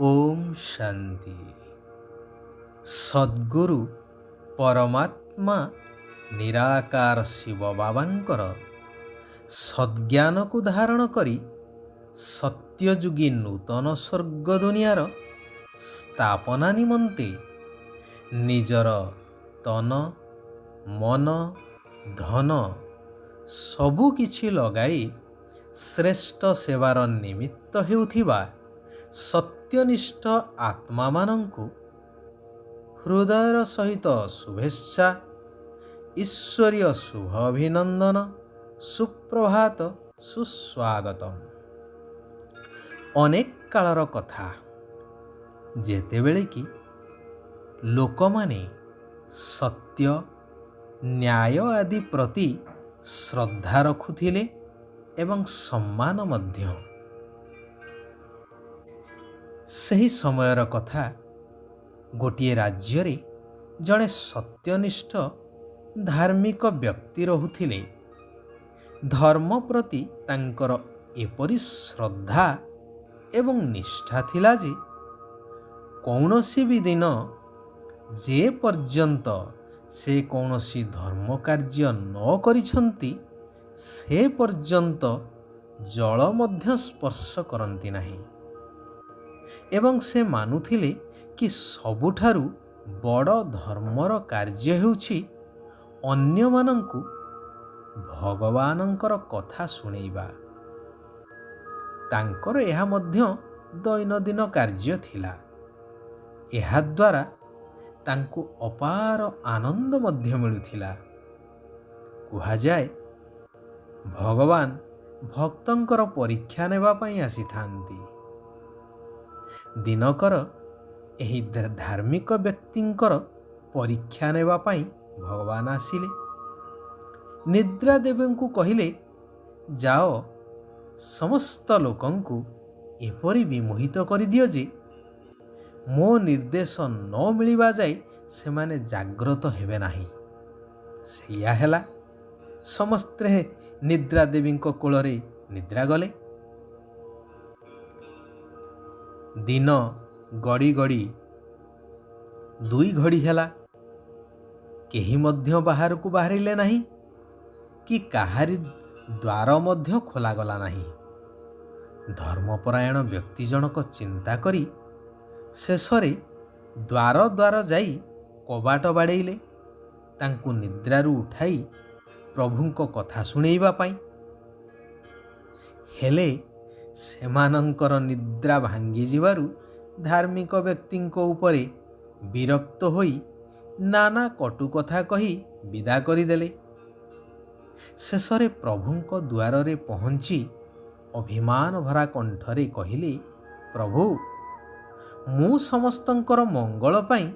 ओम शांति। सद्गुरु परमात्मा निराकार शिव बाबांकर सद्ज्ञान को धारण करी सत्ययुगी नूतन स्वर्ग दुनियार स्थापना निमंते निजर तन मन धन सबु किछि लगाई श्रेष्ठ सेवार निमित्त हेउथिबा सत्यनिष्ठ आत्मा मानंकु हृदयर सहित शुभेच्छा, ईश्वरीय शुभ अभिनंदन, सुप्रभात, सुस्वागतम। अनेक कालर कथा जेतेबेले कि लोकमाने सत्य न्याय आदि प्रति श्रद्धा रखुथिले एवं सम्मान मध्य। सही समयर कथा गोटिए राज्य रे जड़े सत्यनिष्ठ धार्मिक व्यक्ति रहुथिले। धर्म प्रति तांकर एपरि श्रद्धा एवं निष्ठा थिला जे कौनसी भी दिन जे पर्यंत से कौनसी धर्म कार्य न करिछंती से पर्यंत जल मध्य स्पर्श करंती नहीं एवं से मानुथिले कि सबुठारु बड़ धर्मर कार्य हेउछि अन्य मानंकु भगवानंकर कथा सुनेइबा। तांकर एहा मध्य दैनंदिन कार्य थिला। एहा द्वारा तांकु अपार आनंद मध्य मिलुथिला। कुहा जाए भगवान भक्तंकर परीक्षा नेबा पई आसीथांती। दिनकर एही धार्मिक व्यक्तिंकर परीक्षा नेबा पई भगवान आसिले। निद्रा देवींकु कहिले, जाओ समस्त लोकंकु एपरि विमोहित करि दियो जे मो निर्देश न मिलिबा जाय सेमाने जाग्रत हेबे नाही। सेया हेला। समस्ते निद्रा देवींको कोଳରେ निद्रा गले। दिन गड़ी गड़ी 2 घड़ी हेला। केही मध्य बाहर को बाहरिले नहीं कि काहारी द्वार मध्य खोला गला नहीं। धर्मपरायण व्यक्ति जनक चिंता करी शेषरे द्वार द्वार जाई कबाट बाड़ेइले तांकु निद्रारू उठाई प्रभुंको कथा सुनेइबा पाई। हेले सेमानंकर निद्रा भांगी जिबारु धार्मिक व्यक्तिंको उपरे विरक्त होई नाना कटु कथा कही विदा करिदेले। शेषरे प्रभुंको द्वारे पहुंची अभिमान भरा कंठरे कहिले, प्रभु मु समस्तंकर मंगल पाई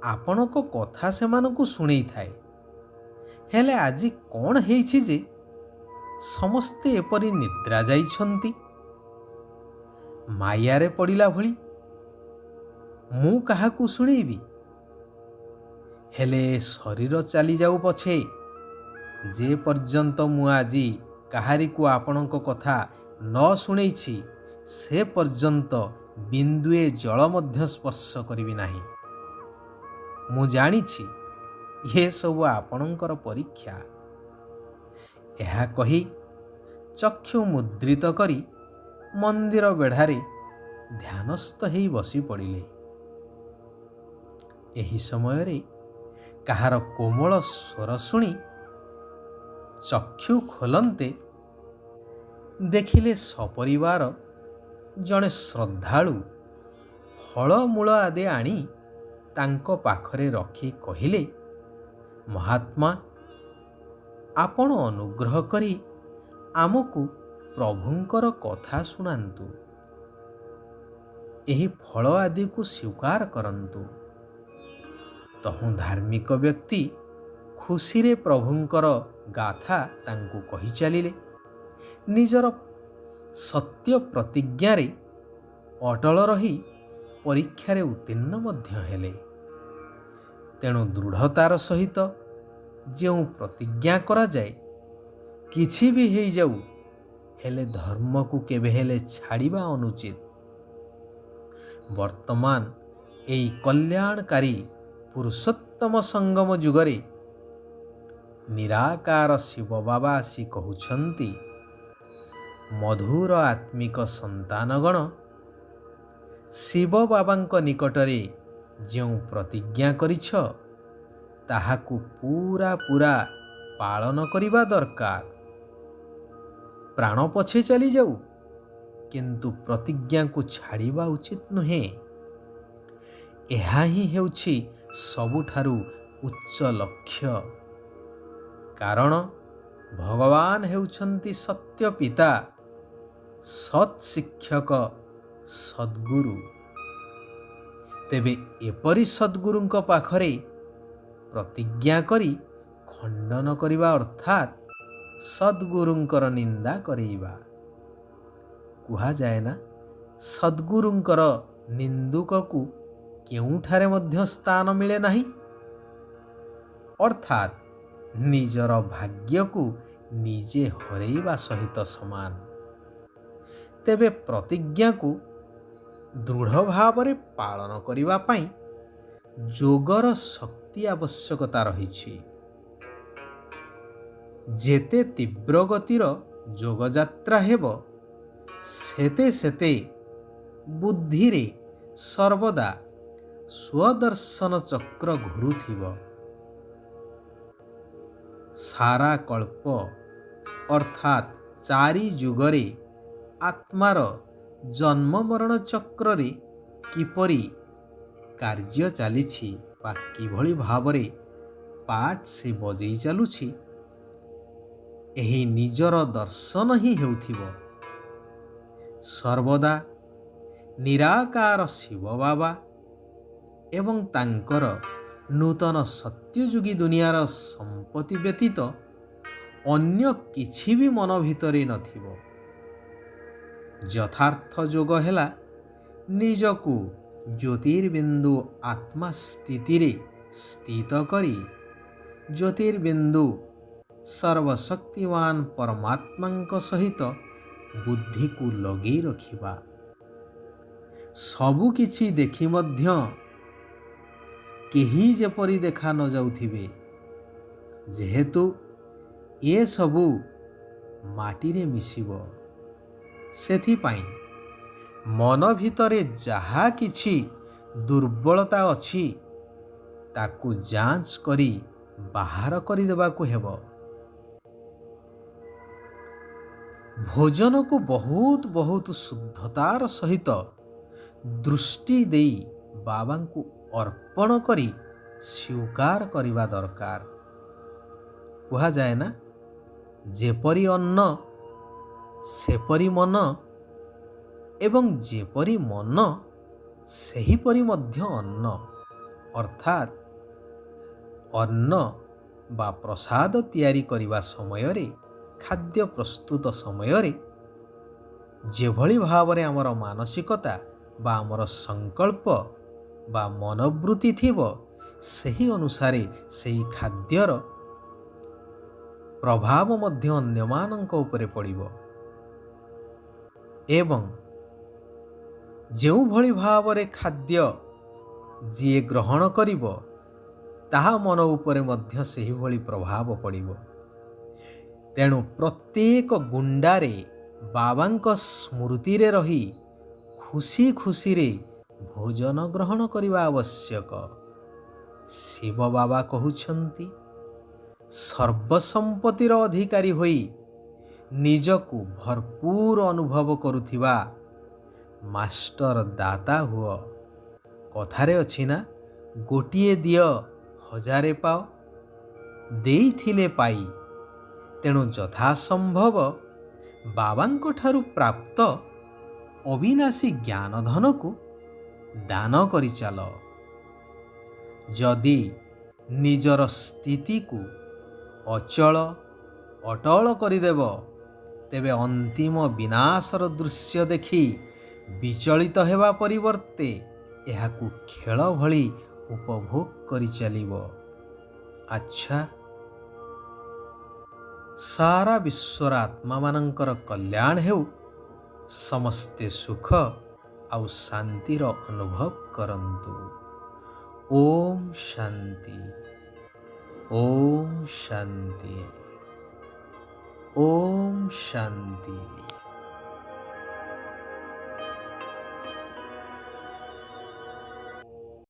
आपनको कथा सेमानकु सुनेई थाए। हेले आजी कौन हेइछि जे समस्ते एपरि निद्रा जाइछंती। मायारे पड़िला भली मु काहाकु सुनेइबी। हेले शरीर चली जाऊ पछे जे पर्यंत मु आजी काहारिकु आपणको कथा न सुनेइछि से पर्यंत बिंदुए जल मध्य स्पर्श करिबि नाही। मु जानिछि ये सब आपणकर परीक्षा। एहा कही चक्षु मुद्रित करी मंदिर बेढ़ारे ध्यानस्थ हेई बसी पड़िले। एही समय रे काहार कोमल स्वर सुनी चक्षु खोलंते देखिले सपरिवार जड़े श्रद्धालु फलमूल आदि आनी तांको पाखरे रखी कहिले, महात्मा आपण अनुग्रह करी आमको प्रभुंकर कथा सुनांतु। एही फल आदि को स्वीकार करंतु। तहु धार्मिक व्यक्ति खुशी रे प्रभुंकर गाथा तांकु कही चलिले। निजर सत्य प्रतिज्ञा रे अटल रही परीक्षा रे उत्तीर्ण मध्य हेले। तेणु दृढ़तार सहित जो प्रतिज्ञा करा जाए किछि भी हेई जाऊ हेले धर्म को केबे हेले छाड़िबा अनुचित। ବର୍ତ୍ତମାନ ଏହି କଲ୍ୟାଣକାରୀ ପୁରୁଷୋତ୍ତମ ସଙ୍ଗମ ଯୁଗରେ ନିରାକାର ଶିବ ବାବା ଆସି କହୁଛନ୍ତି, ମଧୁର ଆତ୍ମିକ ସନ୍ତାନଗଣ, ଶିବ ବାବାଙ୍କ ନିକଟରେ ଯେଉଁ ପ୍ରତିଜ୍ଞା କରିଛ ତାହାକୁ ପୁରା ପାଳନ କରିବା ଦରକାର। ପ୍ରାଣ ପଛେ ଚାଲିଯାଉ, କିନ୍ତୁ ପ୍ରତିଜ୍ଞାକୁ ଛାଡ଼ିବା ଉଚିତ ନୁହେଁ। ଏହା ହିଁ ହେଉଛି ସବୁଠାରୁ ଉଚ୍ଚ ଲକ୍ଷ୍ୟ। କାରଣ ଭଗବାନ ହେଉଛନ୍ତି ସତ୍ୟ ପିତା, ସତ୍ ଶିକ୍ଷକ, ସଦ୍ଗୁରୁ। ତେବେ ଏପରି ସଦ୍ଗୁରୁଙ୍କ ପାଖରେ ପ୍ରତିଜ୍ଞା କରି ଖଣ୍ଡନ କରିବା ଅର୍ଥାତ୍ ସଦ୍ଗୁରୁଙ୍କର ନିନ୍ଦା କରେଇବା। କୁହାଯାଏ ନା, ସଦ୍ଗୁରୁଙ୍କର ନିନ୍ଦୁକକୁ କେଉଁଠାରେ ମଧ୍ୟ ସ୍ଥାନ ମିଳେ ନାହିଁ। ଅର୍ଥାତ୍ ନିଜର ଭାଗ୍ୟକୁ ନିଜେ ହରେଇବା ସହିତ ସମାନ। ତେବେ ପ୍ରତିଜ୍ଞାକୁ ଦୃଢ଼ ଭାବରେ ପାଳନ କରିବା ପାଇଁ ଯୋଗର ଶକ୍ତି ଆବଶ୍ୟକତା ରହିଛି। ଯେତେ ତୀବ୍ର ଗତିର ଯୋଗଯାତ୍ରା ହେବ, ସେତେ ବୁଦ୍ଧିରେ ସର୍ବଦା ସ୍ୱଦର୍ଶନ ଚକ୍ର ଘୁରୁଥିବ। ସାରା କଳ୍ପ ଅର୍ଥାତ୍ 4 ଯୁଗରେ ଆତ୍ମାର ଜନ୍ମ ମରଣ ଚକ୍ରରେ କିପରି କାର୍ଯ୍ୟ ଚାଲିଛି ବା କିଭଳି ଭାବରେ ପାର୍ଟ ସେ ବଜେଇ ଚାଲୁଛି, ଏହି ନିଜର ଦର୍ଶନ ହିଁ ହେଉଥିବ। ସର୍ବଦା ନିରାକାର ଶିବ ବାବା ଏବଂ ତାଙ୍କର ନୂତନ ସତ୍ୟଯୁଗୀ ଦୁନିଆର ସମ୍ପତ୍ତି ବ୍ୟତୀତ ଅନ୍ୟ କିଛି ବି ମନ ଭିତରେ ନଥିବ। ଯଥାର୍ଥ ଯୋଗ ହେଲା ନିଜକୁ ଜ୍ୟୋତିର୍ବିନ୍ଦୁ ଆତ୍ମା ସ୍ଥିତିରେ ସ୍ଥିତ କରି ଜ୍ୟୋତିର୍ବିନ୍ଦୁ ସର୍ବଶକ୍ତିମାନ ପରମାତ୍ମାଙ୍କ ସହିତ ବୁଦ୍ଧିକୁ ଲଗେଇ ରଖିବା। ସବୁ କିଛି ଦେଖି ମଧ୍ୟ କେହି ଯେପରି ଦେଖା ନ ଯାଉଥିବେ, ଯେହେତୁ ଏସବୁ ମାଟିରେ ମିଶିବ। ସେଥିପାଇଁ ମନ ଭିତରେ ଯାହା କିଛି ଦୁର୍ବଳତା ଅଛି ତାକୁ ଯାଞ୍ଚ କରି ବାହାର କରିଦେବାକୁ ହେବ। ଭୋଜନକୁ ବହୁତ ଶୁଦ୍ଧତାର ସହିତ ଦୃଷ୍ଟି ଦେଇ ବାବାଙ୍କୁ ଅର୍ପଣ କରି ସ୍ୱୀକାର କରିବା ଦରକାର। କୁହାଯାଏ ନା, ଯେପରି ଅନ୍ନ ସେପରି ମନ ଏବଂ ଯେପରି ମନ ସେହିପରି ମଧ୍ୟ ଅନ୍ନ। ଅର୍ଥାତ୍ ଅନ୍ନ ବା ପ୍ରସାଦ ତିଆରି କରିବା ସମୟରେ, ଖାଦ୍ୟ ପ୍ରସ୍ତୁତ ସମୟରେ ଯେଭଳି ଭାବରେ ଆମର ମାନସିକତା ବା ଆମର ସଂକଳ୍ପ ବା ମନୋବୃତ୍ତି ଥିବ, ସେହି ଅନୁସାରେ ସେହି ଖାଦ୍ୟର ପ୍ରଭାବ ମଧ୍ୟ ଅନ୍ୟମାନଙ୍କ ଉପରେ ପଡ଼ିବ। ଏବଂ ଯେଉଁଭଳି ଭାବରେ ଖାଦ୍ୟ ଯିଏ ଗ୍ରହଣ କରିବ, ତାହା ମନ ଉପରେ ମଧ୍ୟ ସେହିଭଳି ପ୍ରଭାବ ପଡ଼ିବ। ତେଣୁ ପ୍ରତ୍ୟେକ ଗୁଣ୍ଡାରେ ବାବାଙ୍କ ସ୍ମୃତିରେ ରହି ଖୁସିରେ ଭୋଜନ ଗ୍ରହଣ କରିବା ଆବଶ୍ୟକ। ଶିବ ବାବା କହୁଛନ୍ତି, ସର୍ବସମ୍ପତ୍ତିର ଅଧିକାରୀ ହୋଇ ନିଜକୁ ଭରପୁର ଅନୁଭବ କରୁଥିବା ମାଷ୍ଟର ଦାତା ହୁଅ। କଥାରେ ଅଛି ନା, ଗୋଟିଏ ଦିଅ ହଜାରେ ପାଅ, ଦେଇଥିଲେ ପାଇ। ତେଣୁ ଯଥାସମ୍ଭବ ବାବାଙ୍କ ଠାରୁ ପ୍ରାପ୍ତ ଅବିନାଶୀ ଜ୍ଞାନ ଧନକୁ ଦାନ କରିଚାଲ। ଯଦି ନିଜର ସ୍ଥିତିକୁ ଅଟଳ କରିଦେବ, ତେବେ ଅନ୍ତିମ ବିନାଶର ଦୃଶ୍ୟ ଦେଖି ବିଚଳିତ ହେବା ପରିବର୍ତ୍ତେ ଏହାକୁ ଖେଳ ଭଳି ଉପଭୋଗ କରିଚାଲିବ। ଆଚ୍ଛା, ସାରା ବିଶ୍ୱର ଆତ୍ମାମାନଙ୍କର କଲ୍ୟାଣ ହେଉ, ସମସ୍ତେ ସୁଖ ଆଉ ଶାନ୍ତିର ଅନୁଭବ କରନ୍ତୁ। ଓମ୍ ଶାନ୍ତି, ଓମ୍ ଶାନ୍ତି, ଓମ୍ ଶାନ୍ତି।